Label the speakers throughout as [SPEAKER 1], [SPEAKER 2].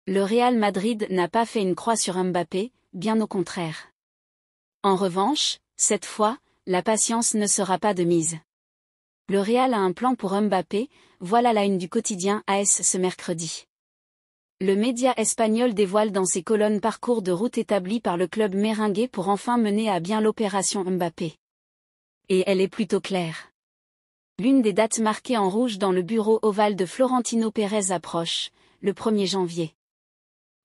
[SPEAKER 1] Le Real Madrid n'a pas fait une croix sur Mbappé, bien au contraire. En revanche, cette fois, la patience ne sera pas de mise. Le Real a un plan pour Mbappé, voilà la une du quotidien AS ce mercredi. Le média espagnol dévoile dans ses colonnes parcours de route établi par le club merengue pour enfin mener à bien l'opération Mbappé. Et elle est plutôt claire. L'une des dates marquées en rouge dans le bureau ovale de Florentino Pérez approche, le 1er janvier.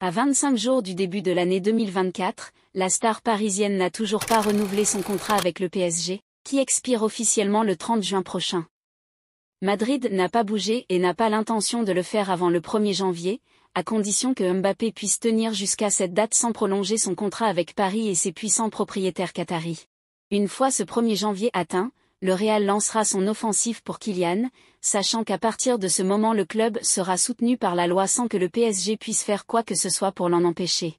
[SPEAKER 1] À 25 jours du début de l'année 2024, la star parisienne n'a toujours pas renouvelé son contrat avec le PSG, qui expire officiellement le 30 juin prochain. Madrid n'a pas bougé et n'a pas l'intention de le faire avant le 1er janvier, à condition que Mbappé puisse tenir jusqu'à cette date sans prolonger son contrat avec Paris et ses puissants propriétaires qataris. Une fois ce 1er janvier atteint, le Real lancera son offensive pour Kylian, sachant qu'à partir de ce moment le club sera soutenu par la loi sans que le PSG puisse faire quoi que ce soit pour l'en empêcher.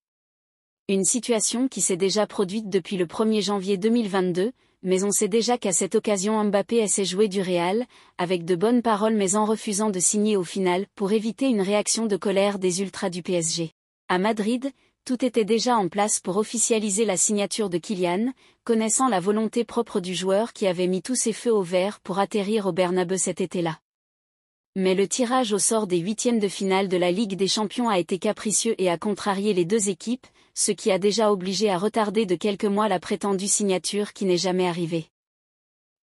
[SPEAKER 1] Une situation qui s'est déjà produite depuis le 1er janvier 2022, mais on sait déjà qu'à cette occasion Mbappé s'est joué du Real, avec de bonnes paroles mais en refusant de signer au final pour éviter une réaction de colère des ultras du PSG. À Madrid, tout était déjà en place pour officialiser la signature de Kylian, connaissant la volonté propre du joueur qui avait mis tous ses feux au vert pour atterrir au Bernabeu cet été-là. Mais le tirage au sort des huitièmes de finale de la Ligue des Champions a été capricieux et a contrarié les deux équipes, ce qui a déjà obligé à retarder de quelques mois la prétendue signature qui n'est jamais arrivée.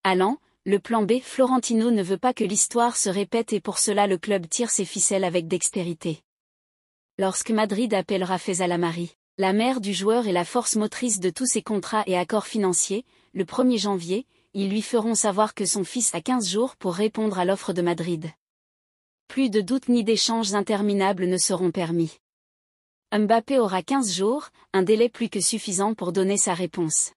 [SPEAKER 1] Allant, le plan B, Florentino ne veut pas que l'histoire se répète et pour cela le club tire ses ficelles avec dextérité. Lorsque Madrid appellera Faisal Amari, la mère du joueur et la force motrice de tous ses contrats et accords financiers, le 1er janvier, ils lui feront savoir que son fils a 15 jours pour répondre à l'offre de Madrid. Plus de doutes ni d'échanges interminables ne seront permis. Mbappé aura 15 jours, un délai plus que suffisant pour donner sa réponse.